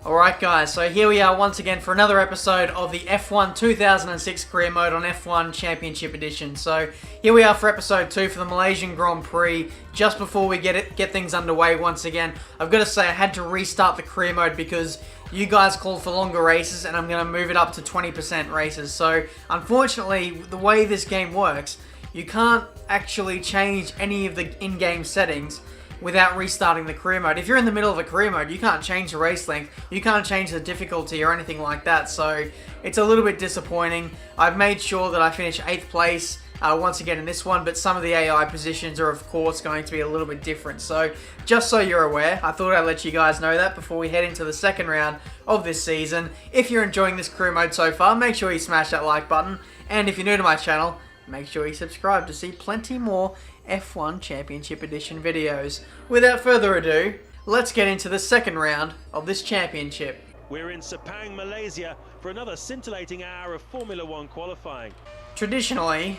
Alright guys, so here we are once again for another episode of the F1 2006 career mode on F1 Championship Edition. So here we are for episode 2 for the Malaysian Grand Prix. Just before we get things underway once again, I've got to say I had to restart the career mode because you guys called for longer races and I'm going to move it up to 20% races. So unfortunately, the way this game works, you can't actually change any of the in-game settings without restarting the career mode. If you're in the middle of a career mode, you can't change the race length, you can't change the difficulty or anything like that, so it's a little bit disappointing. I've made sure that I finish 8th place once again in this one, but some of the AI positions are of course going to be a little bit different. So just so you're aware, I thought I'd let you guys know that before we head into the second round of this season. If you're enjoying this career mode so far, make sure you smash that like button, and if you're new to my channel, make sure you subscribe to see plenty more F1 Championship Edition videos. Without further ado, let's get into the second round of this championship. We're in Sepang, Malaysia for another scintillating hour of Formula 1 qualifying. Traditionally,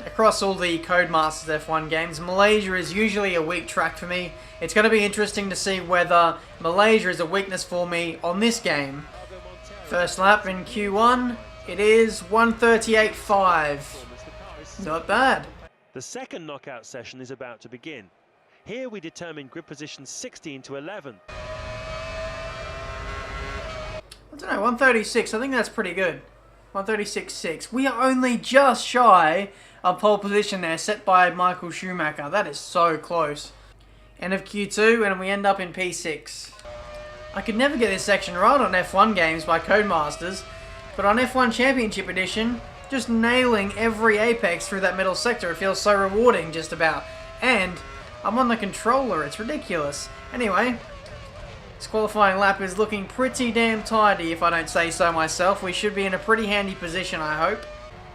across all the Codemasters F1 games, Malaysia is usually a weak track for me. It's going to be interesting to see whether Malaysia is a weakness for me on this game. First lap in Q1, it is 1:38.5. Not bad. The second knockout session is about to begin. Here we determine grid positions 16 to 11. I don't know, 1:36, I think that's pretty good. 1:36.6. We are only just shy of pole position there, set by Michael Schumacher. That is so close. End of Q2, and we end up in P6. I could never get this section right on F1 games by Codemasters, but on F1 Championship Edition, just nailing every apex through that middle sector. It feels so rewarding, just about. And I'm on the controller, it's ridiculous. Anyway, this qualifying lap is looking pretty damn tidy, if I don't say so myself. We should be in a pretty handy position, I hope.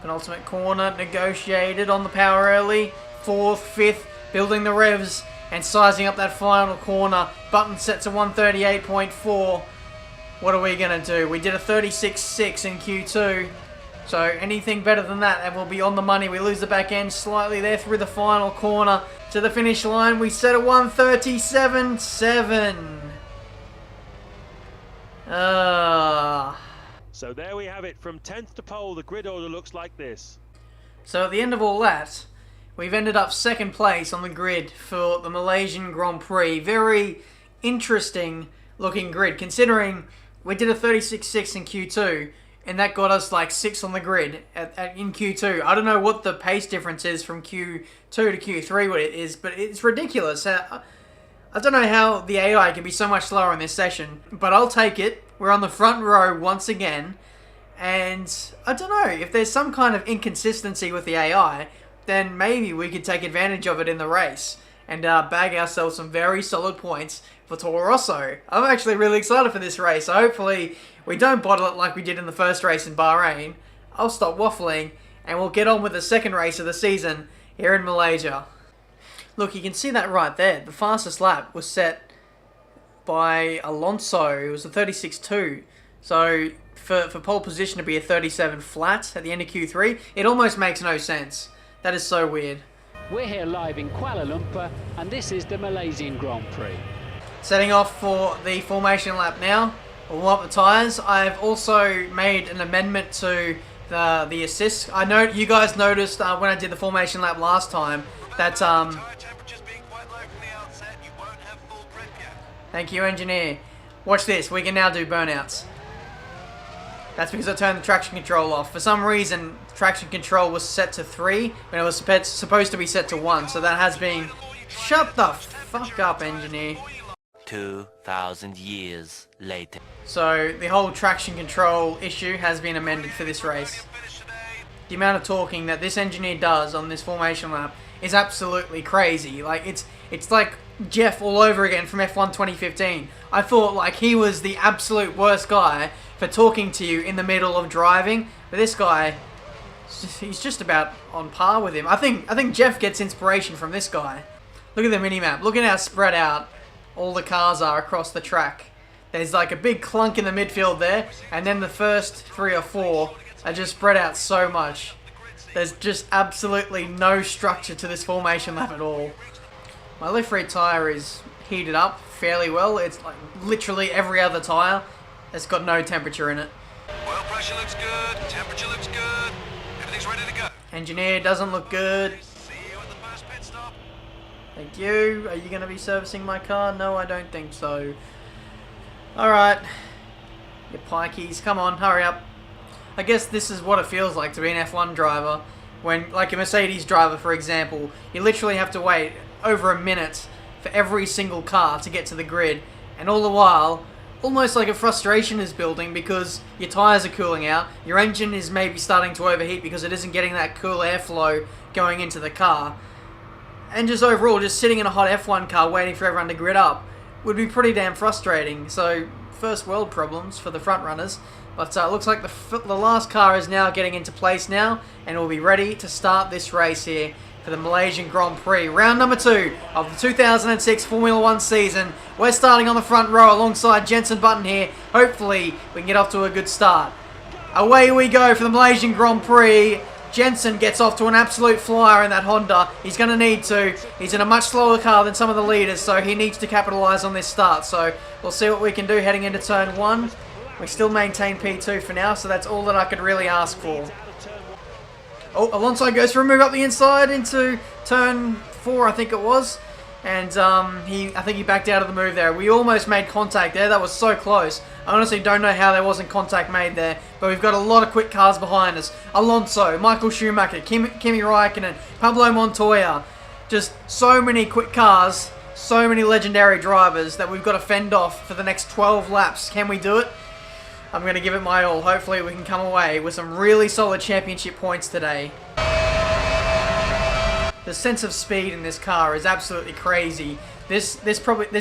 Penultimate corner negotiated on the power early. 4th, 5th, building the revs and sizing up that final corner. Button set to 1:38.4. What are we going to do? We did a 36.6 in Q2. So anything better than that and we'll be on the money. We lose the back end slightly there through the final corner. To the finish line, we set a 1:37.7. So there we have it. From 10th to pole, the grid order looks like this. So at the end of all that, we've ended up second place on the grid for the Malaysian Grand Prix. Very interesting looking grid, considering we did a 36.6 in Q2. And that got us like 6 on the grid in Q2. I don't know what the pace difference is from Q2 to Q3, what it is, but it's ridiculous. I don't know how the AI can be so much slower in this session, but I'll take it. We're on the front row once again, and I don't know, if there's some kind of inconsistency with the AI, then maybe we could take advantage of it in the race and bag ourselves some very solid points for Toro Rosso. I'm actually really excited for this race. So hopefully we don't bottle it like we did in the first race in Bahrain. I'll stop waffling and we'll get on with the second race of the season here in Malaysia. Look, you can see that right there. The fastest lap was set by Alonso. It was a 36.2. So for pole position to be a 37 flat at the end of Q3, it almost makes no sense. That is so weird. We're here live in Kuala Lumpur, and this is the Malaysian Grand Prix. Setting off for the formation lap now. We'll warm up the tyres. I've also made an amendment to the assists. I know you guys noticed when I did the formation lap last time that thank you, engineer. Watch this. We can now do burnouts. That's because I turned the traction control off. For some reason, traction control was set to 3 when it was supposed to be set to 1. So that has been... Shut the fuck up, engineer. 2,000 years later. So the whole traction control issue has been amended for this race. The amount of talking that this engineer does on this formation lap is absolutely crazy. Like it's like Jeff all over again from F1 2015. I thought like he was the absolute worst guy for talking to you in the middle of driving, but this guy, he's just about on par with him. I think Jeff gets inspiration from this guy. Look at the minimap. Look at how spread out all the cars are across the track. There's like a big clunk in the midfield there, and then the first 3 or 4 are just spread out so much. There's just absolutely no structure to this formation lap at all. My left rear tyre is heated up fairly well. It's like literally every other tyre It's got no temperature in it. Oil pressure looks good, temperature looks good, everything's ready to go. Engineer doesn't look good. See you at the first pit stop. Thank you. Are you going to be servicing my car? No, I don't think so. Alright. Your pikeys, come on, hurry up. I guess this is what it feels like to be an F1 driver. When, like a Mercedes driver, for example, you literally have to wait over a minute for every single car to get to the grid. And all the while, almost like a frustration is building because your tyres are cooling out, your engine is maybe starting to overheat because it isn't getting that cool airflow going into the car. And just overall, just sitting in a hot F1 car waiting for everyone to grid up would be pretty damn frustrating. So, first world problems for the front runners. But it looks like the last car is now getting into place now, and we'll be ready to start this race here for the Malaysian Grand Prix. Round number 2 of the 2006 Formula 1 season. We're starting on the front row alongside Jenson Button here. Hopefully, we can get off to a good start. Away we go for the Malaysian Grand Prix. Jenson gets off to an absolute flyer in that Honda. He's going to need to. He's in a much slower car than some of the leaders, so he needs to capitalise on this start. So we'll see what we can do heading into turn 1. We still maintain P2 for now, so that's all that I could really ask for. Oh, Alonso goes for a move up the inside into turn 4, I think it was. And I think he backed out of the move there. We almost made contact there. That was so close. I honestly don't know how there wasn't contact made there. But we've got a lot of quick cars behind us. Alonso, Michael Schumacher, Kimi Räikkönen, Pablo Montoya. Just so many quick cars. So many legendary drivers that we've got to fend off for the next 12 laps. Can we do it? I'm going to give it my all. Hopefully we can come away with some really solid championship points today. The sense of speed in this car is absolutely crazy. This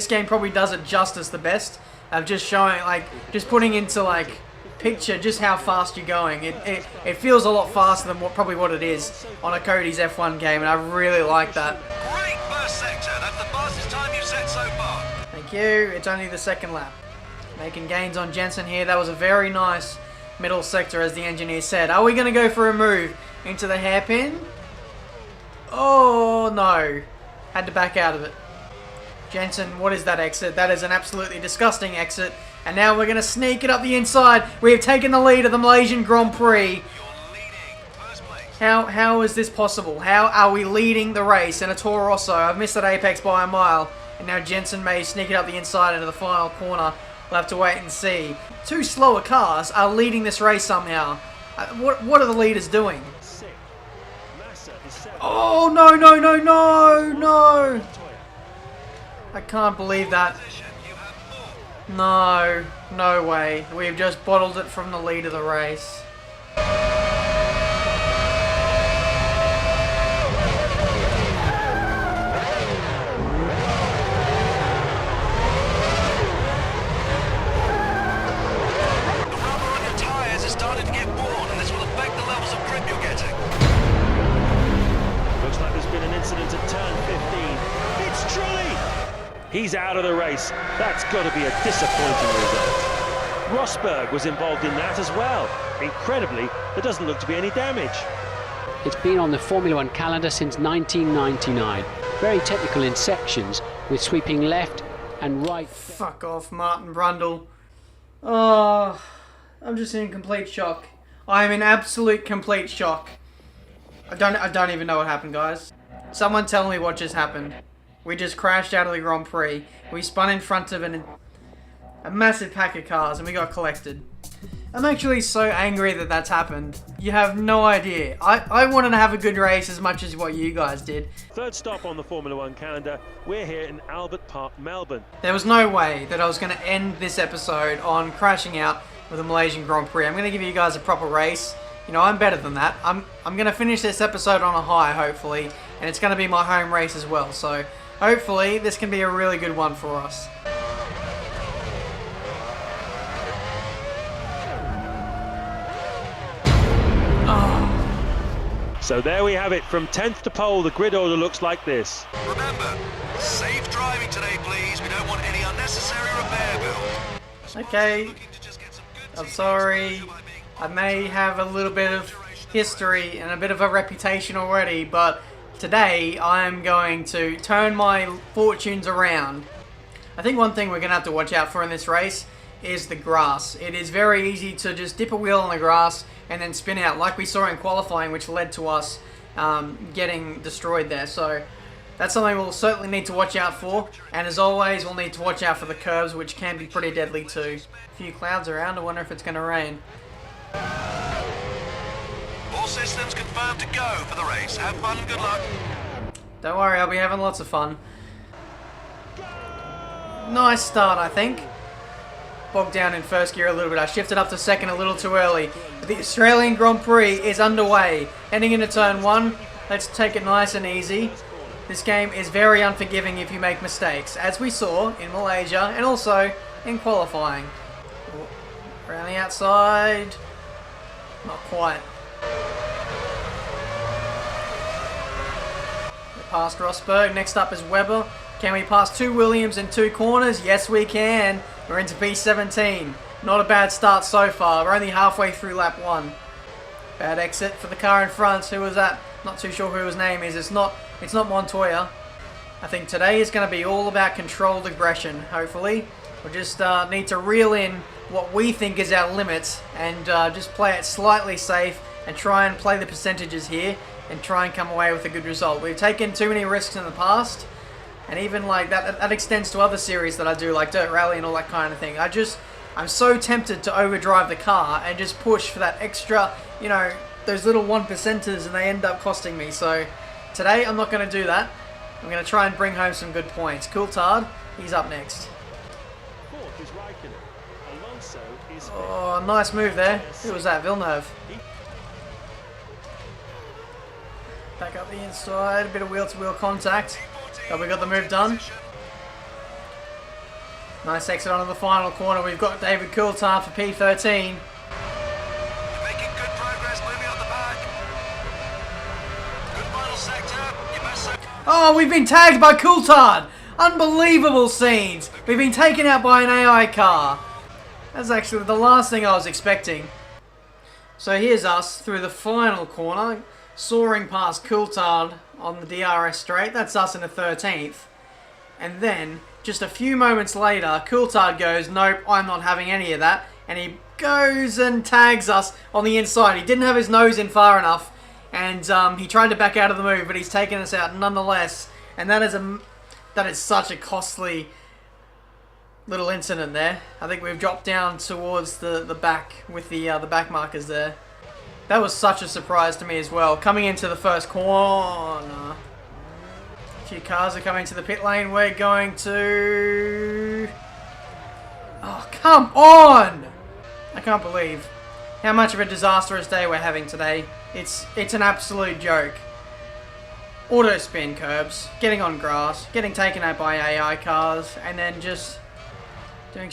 game probably does it justice the best of just showing, like, just putting into, like, picture just how fast you're going. It feels a lot faster than probably what it is on a Cody's F1 game, and I really like that. Great first sector, that's the fastest time you've set so far. Thank you. It's only the second lap. Making gains on Jenson here. That was a very nice middle sector, as the engineer said. Are we going to go for a move into the hairpin? Oh, no. Had to back out of it. Jenson, what is that exit? That is an absolutely disgusting exit. And now we're going to sneak it up the inside. We have taken the lead of the Malaysian Grand Prix. You're leading, first place. How is this possible? How are we leading the race in a Toro Rosso? I've missed that apex by a mile. And now Jenson may sneak it up the inside into the final corner. We'll have to wait and see. Two slower cars are leading this race somehow. What are the leaders doing? Oh, no, no, no, no, no. I can't believe that. No, no way. We've just bottled it from the lead of the race. He's out of the race. That's got to be a disappointing result. Rosberg was involved in that as well. Incredibly, there doesn't look to be any damage. It's been on the Formula 1 calendar since 1999. Very technical in sections with sweeping left and right. Fuck off, Martin Brundle. Oh, I'm just in complete shock. I'm in absolute complete shock. I don't even know what happened, guys. Someone tell me what just happened. We just crashed out of the Grand Prix. We spun in front of a massive pack of cars and we got collected. I'm actually so angry that that's happened. You have no idea. I wanted to have a good race as much as what you guys did. Third stop on the Formula 1 calendar. We're here in Albert Park, Melbourne. There was no way that I was going to end this episode on crashing out with the Malaysian Grand Prix. I'm going to give you guys a proper race. You know, I'm better than that. I'm going to finish this episode on a high, hopefully. And it's going to be my home race as well. So hopefully this can be a really good one for us. So there we have it. From 10th to pole, the grid order looks like this. Remember, safe driving today, please. We don't want any unnecessary repair build. Okay, I'm sorry. I may have a little bit of history and a bit of a reputation already, but today I'm going to turn my fortunes around. I think one thing we're going to have to watch out for in this race is the grass. It is very easy to just dip a wheel on the grass and then spin out, like we saw in qualifying, which led to us getting destroyed there. So that's something we'll certainly need to watch out for. And as always, we'll need to watch out for the curves, which can be pretty deadly too. A few clouds around. I wonder if it's going to rain. All systems confirmed to go for the race. Have fun and good luck. Don't worry, I'll be having lots of fun. Nice start, I think. Bogged down in first gear a little bit. I shifted up to second a little too early. The Australian Grand Prix is underway. Heading into turn 1. Let's take it nice and easy. This game is very unforgiving if you make mistakes, as we saw in Malaysia and also in qualifying. Around the outside. Not quite. We're past Rosberg. Next up is Webber. Can we pass 2 Williams in 2 corners? Yes, we can. We're into P17. Not a bad start so far. We're only halfway through lap 1. Bad exit for the car in front. Who was that? Not too sure who his name is. It's not Montoya. I think today is going to be all about controlled aggression, hopefully. We'll just need to reel in what we think is our limits and just play it slightly safe and try and play the percentages here and try and come away with a good result. We've taken too many risks in the past, and even like that extends to other series that I do, like Dirt Rally and all that kind of thing. I'm so tempted to overdrive the car and just push for that extra, you know, those little 1%ers, and they end up costing me. So today I'm not going to do that. I'm going to try and bring home some good points. Coulthard, he's up next. Oh, nice move there. Who was that? Villeneuve. Back up the inside, a bit of wheel-to-wheel contact. But we got the move done. Nice exit onto the final corner. We've got David Coulthard for P13. You're making good progress, moving up the back. Good final sector. You best so. Oh, we've been tagged by Coulthard! Unbelievable scenes! We've been taken out by an AI car. That's actually the last thing I was expecting. So here's us through the final corner, soaring past Coulthard on the DRS straight. That's us in the 13th. And then, just a few moments later, Coulthard goes, nope, I'm not having any of that. And he goes and tags us on the inside. He didn't have his nose in far enough, and he tried to back out of the move, but he's taken us out nonetheless. And that is such a costly little incident there. I think we've dropped down towards the back with the back markers there. That was such a surprise to me as well. Coming into the first corner. A few cars are coming to the pit lane. We're going to... Oh, come on! I can't believe how much of a disastrous day we're having today. It's an absolute joke. Auto spin curbs, getting on grass, getting taken out by AI cars, and then just doing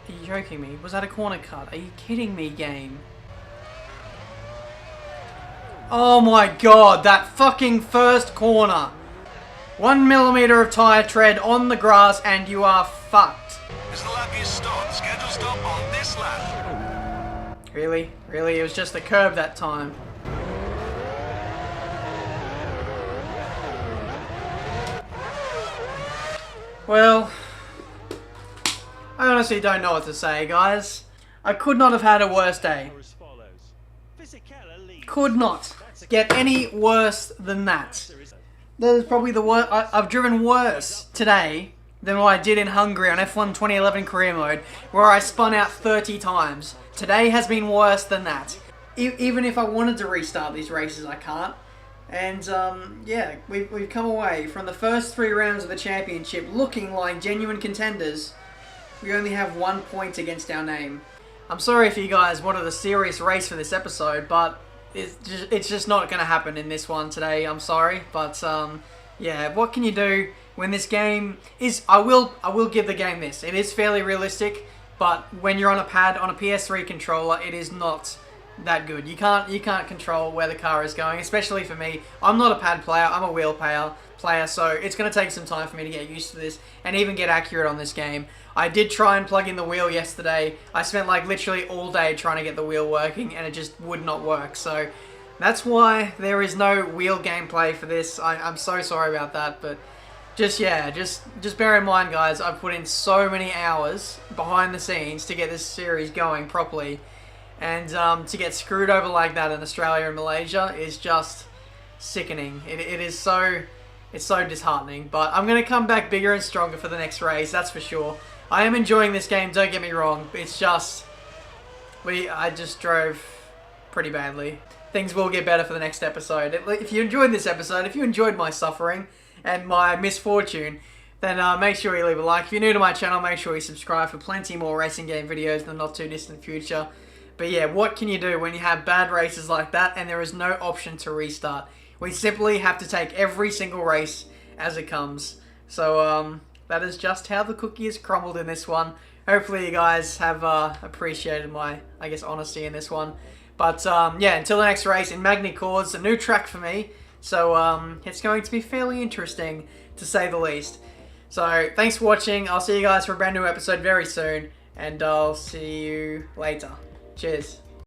Are you joking me? Was that a corner cut? Are you kidding me, game? Oh my god, that fucking first corner. 1 millimeter of tyre tread on the grass and you are fucked. Is the lap you stop? Schedule stop on this lap. Really? Really? It was just a curb that time. Well, I honestly don't know what to say, guys. I could not have had a worse day. Could not get any worse than that. That is probably the worst. I've driven worse today than what I did in Hungary on F1 2011 career mode, where I spun out 30 times. Today has been worse than that. Even if I wanted to restart these races, I can't. And yeah, we've come away from the first 3 rounds of the championship looking like genuine contenders. We only have 1 point against our name. I'm sorry if you guys wanted a serious race for this episode, but it's just not going to happen in this one today. I'm sorry, but yeah, what can you do when this game is? I will give the game this. It is fairly realistic, but when you're on a pad on a PS3 controller, it is not that good. You can't control where the car is going, especially for me. I'm not a pad player. I'm a wheel player, so it's going to take some time for me to get used to this and even get accurate on this game. I did try and plug in the wheel yesterday. I spent like literally all day trying to get the wheel working and it just would not work. So that's why there is no wheel gameplay for this. I'm so sorry about that, but just bear in mind, guys, I've put in so many hours behind the scenes to get this series going properly, and to get screwed over like that in Australia and Malaysia is just sickening. It's so disheartening. But I'm going to come back bigger and stronger for the next race, that's for sure. I am enjoying this game, don't get me wrong. It's just, I just drove pretty badly. Things will get better for the next episode. If you enjoyed this episode, if you enjoyed my suffering and my misfortune, then make sure you leave a like. If you're new to my channel, make sure you subscribe for plenty more racing game videos in the not too distant future. But yeah, what can you do when you have bad races like that and there is no option to restart? We simply have to take every single race as it comes. So that is just how the cookie is crumbled in this one. Hopefully you guys have appreciated my, I guess, honesty in this one. But yeah, until the next race in Magny-Cours, a new track for me. So it's going to be fairly interesting, to say the least. So thanks for watching. I'll see you guys for a brand new episode very soon. And I'll see you later. Cheers.